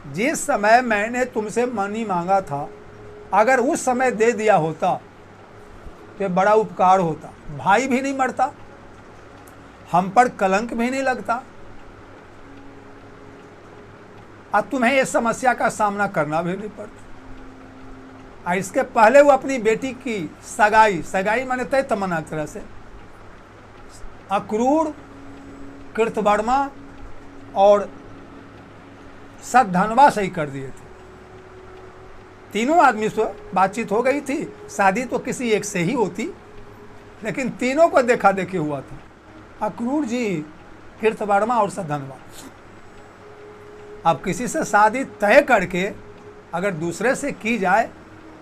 जिस समय मैंने तुमसे मनी मांगा था, अगर उस समय दे दिया होता तो बड़ा उपकार होता। भाई भी नहीं मरता, हम पर कलंक भी नहीं लगता, अब तुम्हें इस समस्या का सामना करना भी नहीं पड़ता। और इसके पहले वो अपनी बेटी की सगाई माने तय तमन्ना तरह से अक्रूर, कृतवर्मा और सद्धनवा से ही कर दिए थे। तीनों आदमी से बातचीत हो गई थी, शादी तो किसी एक से ही होती, लेकिन तीनों को देखा देखी हुआ था, अक्रूर जी, कृतवर्मा और सद्धनवा। अब किसी से शादी तय करके अगर दूसरे से की जाए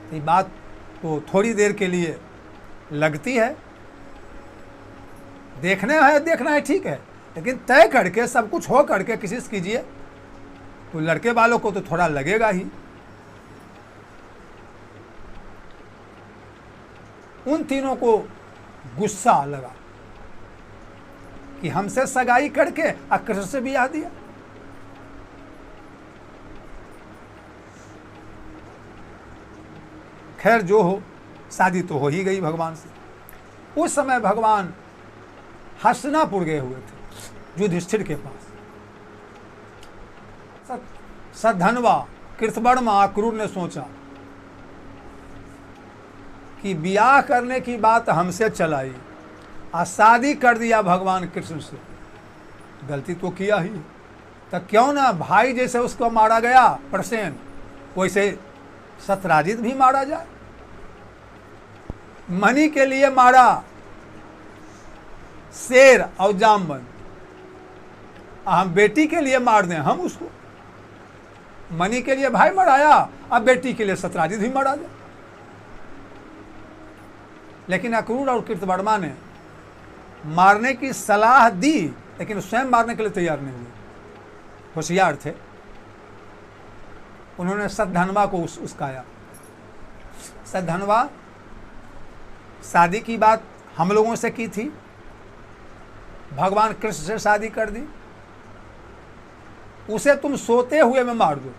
तो ये बात तो थोड़ी देर के लिए लगती है, देखना है ठीक है, लेकिन तय करके सब कुछ हो करके किसी से कीजिए तो लड़के वालों को तो थोड़ा लगेगा ही। उन तीनों को गुस्सा लगा कि हमसे सगाई करके कृष्ण से ब्याह दिया। खैर जो हो, शादी तो हो ही गई भगवान से। उस समय भगवान हस्तिनापुर गए हुए थे युधिष्ठिर के पास। सद्धनवा, कृतवर्मा, अक्रूर ने सोचा कि ब्याह करने की बात हमसे चलाई और शादी कर दिया भगवान कृष्ण से, गलती तो किया ही। तो क्यों ना भाई जैसे उसको मारा गया प्रसेन, वैसे सत्यराजित भी मारा जाए। मणि के लिए मारा शेर और जामवन, हम बेटी के लिए मार दें हम उसको। मणि के लिए भाई मराया, अब बेटी के लिए सत्यराजित भी मारा जाए। लेकिन अक्रूर और कृतवर्मा ने मारने की सलाह दी, लेकिन स्वयं मारने के लिए तैयार नहीं हुए, होशियार थे। उन्होंने सद्धनवा को उस्काया। सद्धनवा, शादी की बात हम लोगों से की थी, भगवान कृष्ण से शादी कर दी, उसे तुम सोते हुए में मार दो।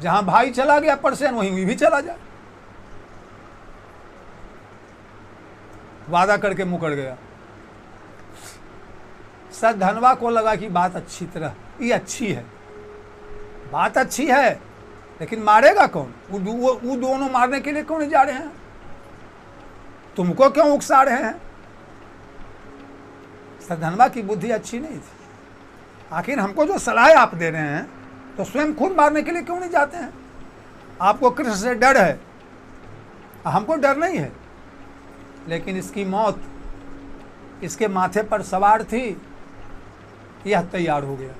जहां भाई चला गया परसेन, वहीं भी चला जाए। वादा करके मुकर गया। सद्धनवा को लगा कि बात अच्छी तरह ये अच्छी है, बात अच्छी है, लेकिन मारेगा कौन? वो दोनों मारने के लिए क्यों नहीं जा रहे हैं? तुमको क्यों उकसा रहे हैं? सद्धनवा की बुद्धि अच्छी नहीं थी। आखिर हमको जो सलाह आप दे रहे हैं तो स्वयं खुद मारने के लिए क्यों नहीं जाते हैं? आपको कृष्ण से डर है, हमको डर नहीं है, लेकिन इसकी मौत इसके माथे पर सवार थी, यह तैयार हो गया।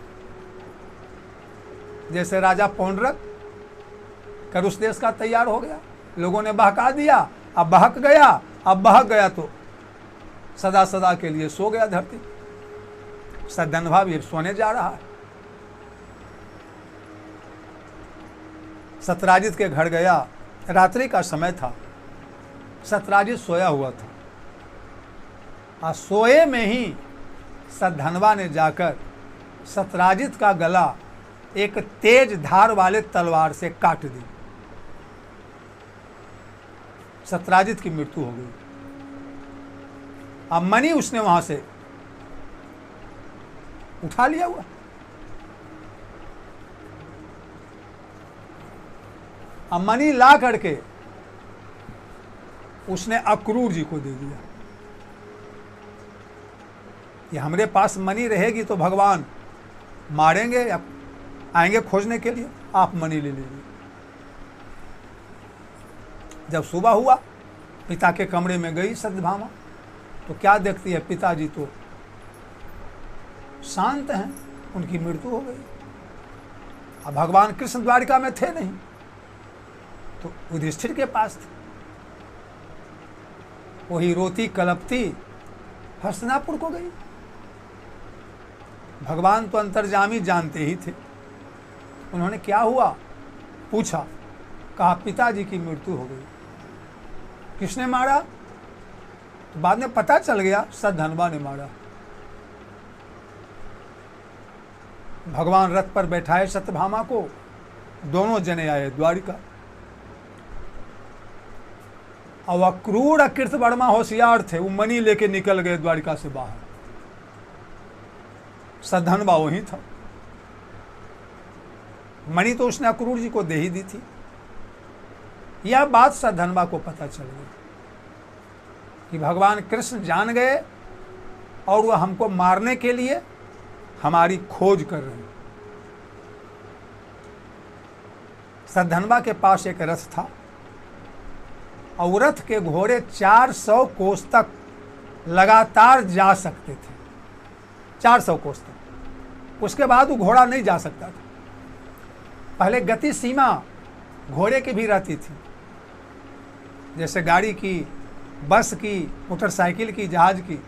जैसे राजा पौंड्रक करुष देश का तैयार हो गया, लोगों ने बहका दिया, अब बहक गया तो सदा सदा के लिए सो गया धरती। सद्धनवा भी सोने जा रहा है। सत्यराजित के घर गया, रात्रि का समय था, सत्यराजित सोया हुआ था, और सोए में ही सद्धनवा ने जाकर सत्यराजित का गला एक तेज धार वाले तलवार से काट दी। सत्यराजित की मृत्यु हो गई। अब मणि उसने वहां से उठा लिया हुआ। अब मणि ला करके उसने अक्रूर जी को दे दिया। ये हमरे पास मणि रहेगी तो भगवान मारेंगे या आएंगे खोजने के लिए, आप मणि ले लीजिए। जब सुबह हुआ, पिता के कमरे में गई सत्यभामा, तो क्या देखती है, पिताजी तो शांत हैं, उनकी मृत्यु हो गई। अब भगवान कृष्ण द्वारिका में थे नहीं, तो युधिष्ठिर के पास थे। वही रोती कलपती हस्तिनापुर को गई। भगवान तो अंतर्जामी जानते ही थे। उन्होंने क्या हुआ पूछा, कहा पिताजी की मृत्यु हो गई। किसने मारा? तो बाद में पता चल गया सद्धनवा ने मारा। भगवान रथ पर बैठाए सत्यभामा को, दोनों जने आए द्वारिका। और वह क्रूर कृतवर्मा होशियार थे, वो मणि लेके निकल गए द्वारिका से बाहर। सद्धनवा वहीं था। मणि तो उसने अक्रूर जी को दे ही दी थी। यह बात सद्धनवा को पता चल गई कि भगवान कृष्ण जान गए और वह हमको मारने के लिए हमारी खोज कर रहे हैं। सद्धनवा के पास एक रथ था और रथ के घोड़े 400 कोस तक लगातार जा सकते थे, 400 कोस तक। उसके बाद वो घोड़ा नहीं जा सकता था। पहले गति सीमा घोड़े की भी रहती थी, जैसे गाड़ी की, बस की, मोटरसाइकिल की, जहाज की।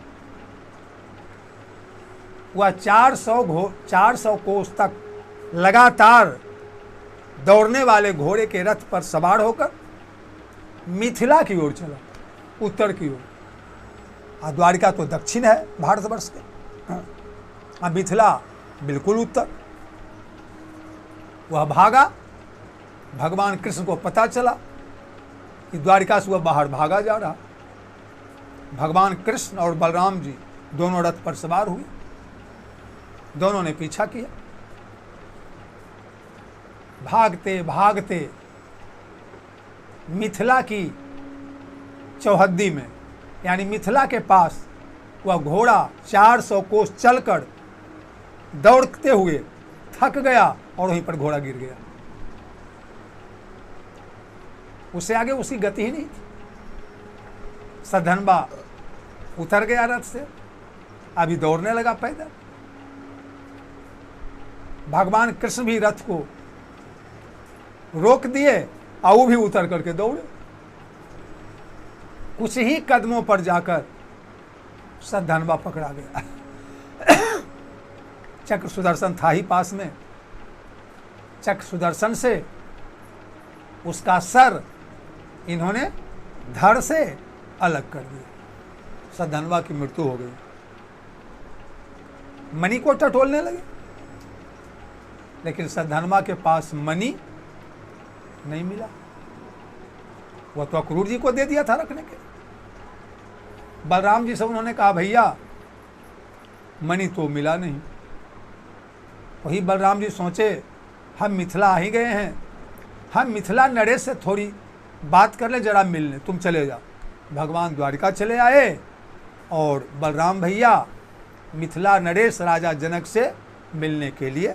वह 400 कोस तक लगातार दौड़ने वाले घोड़े के रथ पर सवार होकर मिथिला की ओर चला, उत्तर की ओर। द्वारिका तो दक्षिण है भारतवर्ष के, मिथिला बिल्कुल उत्तर। वह भागा। भगवान कृष्ण को पता चला कि द्वारिका से वह बाहर भागा जा रहा। भगवान कृष्ण और बलराम जी दोनों रथ पर सवार हुए, दोनों ने पीछा किया। भागते भागते मिथिला की चौहद्दी में, यानी मिथिला के पास वह घोड़ा 400 कोस चलकर दौड़ते हुए थक गया और वहीं पर घोड़ा गिर गया। उससे आगे उसकी गति ही नहीं थी। सद्धनवा उतर गया रथ से, अभी दौड़ने लगा पैदल। भगवान कृष्ण भी रथ को रोक दिए और वो भी उतर करके दौड़े। कुछ ही कदमों पर जाकर सद्धनवा पकड़ा गया। चक्र सुदर्शन था ही पास में। चक्र सुदर्शन से उसका सर इन्होंने धड़ से अलग कर दिया। सद्धनवा की मृत्यु हो गई। मणि को टटोलने लगे, लेकिन सद्धनवा के पास मणि नहीं मिला। वह तो अक्रूर जी को दे दिया था रखने के। बलराम जी से उन्होंने कहा, भैया मणि तो मिला नहीं। वही बलराम जी सोचे, हम मिथिला आ ही गए हैं, हम मिथिला नरेश से थोड़ी बात कर ले, जरा मिलने, तुम चले जाओ। भगवान द्वारिका चले आए और बलराम भैया मिथिला नरेश राजा जनक से मिलने के लिए